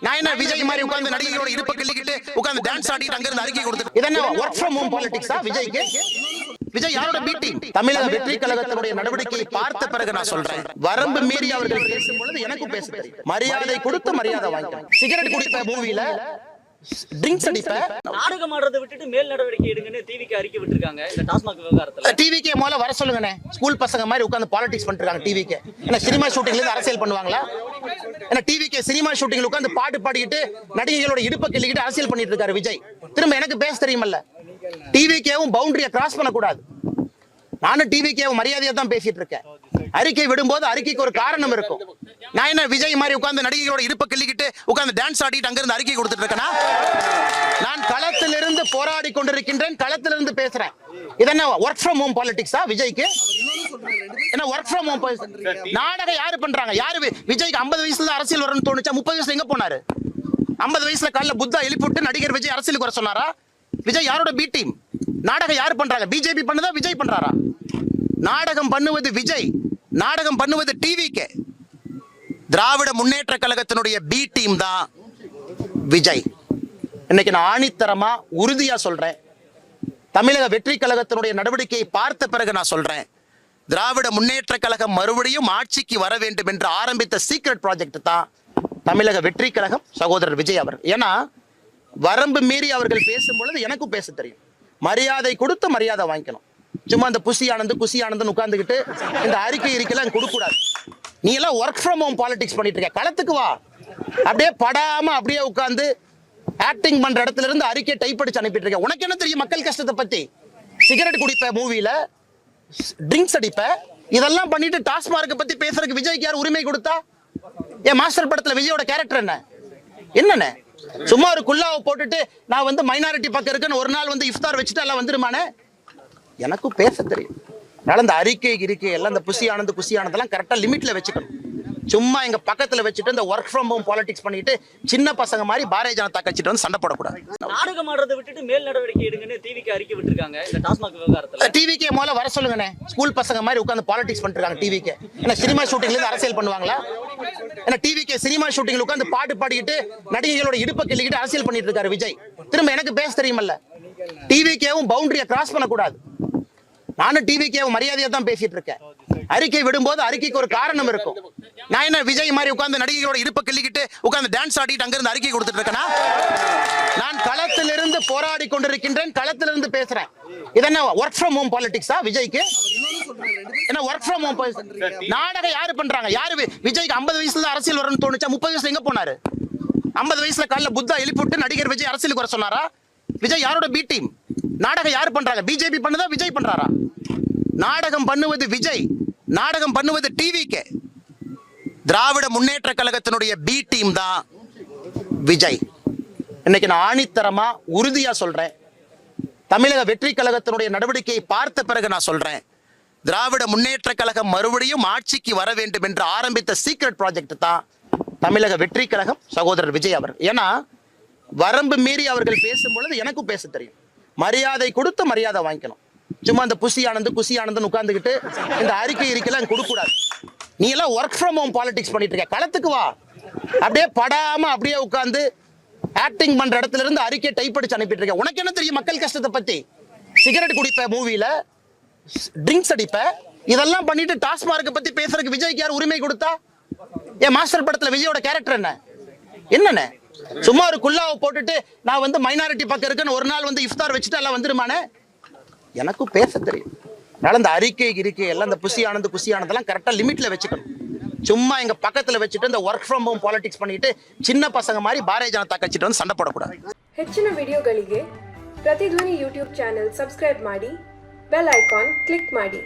நான் என்ன விஜய் மாதிரி உட்கார்ந்து நடிகையோட இடுப்ப கிள்ளிக்கிட்டு உட்கார்ந்து டான்ஸ் ஆடிட்டு அங்க இருந்து அறிக்கை கொடுத்து இதென்ன வொர்க் ஃப்ரம் ஹோம் பாலிடிக்ஸா விஜய்க்கு? விஜய் யாரோட பி டீம்? தமிழக வெற்றி கழகத்தினுடைய நடவடிக்கையை பார்த்த பிறகு நான் சொல்றேன், வரம்பு மீறி அவர்கள் பேசும் பொழுது எனக்கும் பேச தெரியும். மரியாதை கொடுத்து மரியாதை வாங்கிக்கணும். சிகரெட் குடிப்ப மூவில ட்ரிங்க்ஸ் அடிப்ப நாடகம் ஆடுறதை விட்டுட்டு மேல் நடவடிக்கை எடுங்கன்னு டிவிக்கு அறிக்கை விட்டுருக்காங்க. இந்த டாஸ்மாக் விவகாரத்துல டிவிக்கே முதல்ல வர சொல்லுங்கண்ணே. ஸ்கூல் பசங்க மாதிரி உட்கார்ந்து பாலிடிக்ஸ் பண்ணிருக்காங்க டிவிக்கே. என்ன சினிமா ஷூட்டிங்ல இருந்து அரசியல் பண்ணுவாங்களா? என்ன டிவிக்கே சினிமா ஷூட்டிங்ல உட்கார்ந்து பாட்டு பாடிக்கிட்டு நடிகைகளோட இடுப்ப கிள்ளிக்கிட்டு அரசியல் பண்ணிட்டு இருக்காரு விஜய். திரும்ப எனக்கு பேச தெரியுமல்ல. டிவிக்கேவும் பவுண்டரியை கிராஸ் பண்ணக்கூடாது. நானும் டிவிக்கேவும் மரியாதையா தான் பேசிட்டு இருக்கேன். அறிக்கை விடும்போது அறிக்கைக்கு ஒரு காரணம் இருக்கும். நான் என்ன விஜய் மாதிரி உட்கார்ந்து நடிகைகளோட இடுப்ப கிள்ளிக்கிட்டு உட்கார்ந்து டான்ஸ் ஆடிட்டு அங்க இருந்து அறிக்கை கொடுத்துட்டு இருக்கேனா? நான் களத்திலிருந்து போராடி கொண்டிருக்கின்றேன், களத்திலிருந்து பேசுறேன். இதென்ன வொர்க் ஃப்ரம் ஹோம் பாலிடிக்ஸா விஜய்க்கு? என்ன வொர்க் ஃப்ரம் ஹோம்? நாடகம் யாரு பண்றாங்க? யாரு விஜய்க்கு 50 வயசுல அரசியல் வரணும்னு தோணுச்சா? 30 வயசுல எங்க போனாரு? 50 வயசுல காலைல புத்தா எழுப்பிட்டு நடிகர் விஜய் அரசியலுக்கு வர சொன்னாரா? விஜய் யாரோட பி டீம்? நாடகம் யாரு பண்றாங்க? பிஜேபி பண்ணுதா விஜய் பண்றாரா? நாடகம் பண்ணுவது விஜய், நாடகம் பண்ணுவது டிவிக்கு. திராவிட முன்னேற்ற கழகத்தினுடைய பி டீம் தான் விஜய். இன்னைக்கு நான் ஆணித்தரமா உறுதியா சொல்றேன், தமிழக வெற்றி கழகத்தினுடைய நடவடிக்கையை பார்த்த பிறகு நான் சொல்றேன், திராவிட முன்னேற்ற கழகம் மறுபடியும் ஆட்சிக்கு வர வேண்டும் என்று ஆரம்பித்த சீக்ரெட் ப்ராஜெக்ட் தான் தமிழக வெற்றி கழகம், சகோதரர் விஜய் அவர். ஏன்னா வரம்பு மீறி அவர்கள் பேசும் பொழுது எனக்கும் பேச தெரியும். மரியாதை கொடுத்து மரியாதை வாங்கிக்கணும். சும்மா இந்த குசி ஆனந்தன் உட்கார்ந்துக்கிட்டு இந்த அறிக்கை இருக்கலாம் கொடுக்க கூடாது. நீ எல்லாம் ஒர்க் ஃப்ரம் ஹோம் பாலிடிக்ஸ் பண்ணிட்டு இருக்க, களத்துக்கு வா. அப்படியே படாம அப்படியே உட்கார்ந்து ஆக்டிங் பண்ற இடத்துல இருந்து அறிக்கை டைப் அடிச்சு அனுப்பிட்டு இருக்க. உனக்கு என்ன தெரியும் மக்கள் கஷ்டத்தை பத்தி? சிகரெட் குடிப்ப மூவில ட்ரிங்க்ஸ் அடிப்ப, இதெல்லாம் பண்ணிட்டு டாஸ்மார்க்கை பத்தி பேசுறதுக்கு விஜய்க்கு யார் உரிமை கொடுத்தா? ஏன் மாஸ்டர் படத்துல விஜயோட கேரக்டர் என்ன? என்னன்னு சும்மா ஒரு குல்லாவை போட்டுட்டு நான் வந்து மைனாரிட்டி பக்கம் இருக்குன்னு ஒரு நாள் வந்து இஃப்தார் வச்சுட்டு எல்லாம் வந்துருமானே? எனக்கும் பேச தெரியும். அதனால இந்த அறிக்கை எல்லாம் இந்த குசி ஆனந்தெல்லாம் கரெக்டா லிமிட்ல வச்சுக்கணும். சும்மா எங்க பக்கத்துல வச்சுட்டு இந்த ஒர்க் ஃப்ரம் ஹோம் பாலிடிக்ஸ் பண்ணிட்டு சின்ன பசங்க மாதிரி பாரதிய ஜனதா கட்சிட்டு வந்து சண்டை போடக்கூடாது. நாடகம் ஆடுறதை விட்டுட்டு மேல் நடவடிக்கை எடுங்கன்னு டிவிக்கு அறிக்கை விட்டுருக்காங்க. இந்த டாஸ்மாக் விவகாரத்துல டிவிக்கே முதல்ல வர சொல்லுங்கண்ணே. ஸ்கூல் பசங்க மாதிரி உட்கார்ந்து பாலிடிக்ஸ் பண்ணிருக்காங்க டிவிக்கே. என்ன சினிமா ஷூட்டிங்ல இருந்து அரசியல் பண்ணுவாங்களா? என்ன டிவிக்கே சினிமா ஷூட்டிங்ல உட்கார்ந்து பாட்டு பாடிக்கிட்டு நடிகைகளோட இடுப்ப கிள்ளிக்கிட்டு அரசியல் பண்ணிட்டு இருக்காரு விஜய். திரும்ப எனக்கு பேச தெரியுமல்ல. டிவிக்கேவும் பவுண்டரியை கிராஸ் பண்ணக்கூடாது. நானும் டிவிக்கேவும் மரியாதையா தான் பேசிட்டு இருக்கேன். அறிக்கை விடும்போது அறிக்கைக்கு ஒரு காரணம் இருக்கும். நான் என்ன விஜய் மாதிரி உட்கார்ந்து நடிகைகளோட இடுப்ப கிள்ளிக்கிட்டு உட்கார்ந்து டான்ஸ் ஆடிட்டு அங்க இருந்து அறிக்கை கொடுத்துட்டு இருக்கேனா? நான் களத்திலிருந்து போராடி கொண்டிருக்கின்றேன், களத்திலிருந்து பேசுறேன். இதென்ன ஒர்க் ஃப்ரம் ஹோம் பாலிடிக்ஸா விஜய்க்கு? என்ன ஒர்க் ஃப்ரம் ஹோம்? நாடகம் யாரு பண்றாங்க? யாரு விஜய்க்கு 50 வயசுல அரசியல் வரணும்னு தோணுச்சா? 30 வயசுல எங்க போனாரு? 50 வயசுல காலைல புத்தா எழுப்பிட்டு நடிகர் விஜய் அரசியலுக்கு வர சொன்னாரா? விஜய் யாரோட பி டீம்? நாடகம் யாரு பண்றாங்க? பிஜேபி பண்ணுதா விஜய் பண்றாரா? நாடகம் பண்ணுவது விஜய், நாடகம் பண்ணுவது டிவிக்கு. திராவிட முன்னேற்ற கழகத்தினுடைய பி டீம் தான் விஜய். இன்னைக்கு நான் ஆணித்தரமா உறுதியா சொல்றேன், தமிழக வெற்றி கழகத்தினுடைய நடவடிக்கையை பார்த்த பிறகு நான் சொல்றேன், திராவிட முன்னேற்ற கழகம் மறுபடியும் ஆட்சிக்கு வர வேண்டும் என்று ஆரம்பித்த சீக்ரெட் ப்ராஜெக்ட் தான் தமிழக வெற்றி கழகம், சகோதரர் விஜய் அவர். ஏன்னா வரம்பு மீறி அவர்கள் பேசும் பொழுது எனக்கும் பேச தெரியும். மரியாதை கொடுத்து மரியாதை வாங்கிக்கணும். சும்மா இந்த குசி ஆனந்தன் உட்கார்ந்துக்கிட்டு இந்த அறிக்கை இருக்கலாம் கொடுக்க கூடாது. நீ எல்லாம் ஒர்க் ஃப்ரம் ஹோம் பாலிடிக்ஸ் பண்ணிட்டு இருக்க, களத்துக்கு வா. அப்படியே படாம அப்படியே உட்கார்ந்து ஆக்டிங் பண்ற இடத்துல இருந்து அறிக்கை டைப் அடிச்சு அனுப்பிட்டு இருக்க. உனக்கு என்ன தெரியும் மக்கள் கஷ்டத்தை பத்தி? சிகரெட் குடிப்ப மூவில ட்ரிங்க்ஸ் அடிப்ப, இதெல்லாம் பண்ணிட்டு டாஸ்மார்க்கை பத்தி பேசுறதுக்கு விஜய்க்கு யார் உரிமை கொடுத்தா? ஏன் மாஸ்டர் படத்துல விஜயோட கேரக்டர் என்ன? என்னன்னு சும்மா ஒரு குல்லாவை போட்டுட்டு நான் வந்து மைனாரிட்டி பக்கம் இருக்குன்னு ஒரு நாள் வந்து இஃப்தார் வச்சுட்டு எல்லாம் வந்துருமானே? எனக்கும் பேச தெரியும். அதனால இந்த அறிக்கை எல்லாம் இந்த குசி ஆனந்தெல்லாம் கரெக்டா லிமிட்ல வச்சுக்கணும். சும்மா எங்க பக்கத்துல வச்சுட்டு இந்த ஒர்க் ஃப்ரம் ஹோம் பாலிடிக்ஸ் பண்ணிட்டு சின்ன பசங்க மாதிரி பாரதிய ஜனதா கட்சிட்டு வந்து சண்டை போடக்கூடாது. ಹೆಚ್ಚಿನ ವಿಡಿಯೋಗಳಿಗೆ ಪ್ರತಿಧ್ವನಿ ಯೂಟ್ಯೂಬ್ ಚಾನೆಲ್ ಸಬ್ಸ್ಕ್ರೈಬ್ ಮಾಡಿ, ಬೆಲ್ ಐಕಾನ್ ಕ್ಲಿಕ್ ಮಾಡಿ.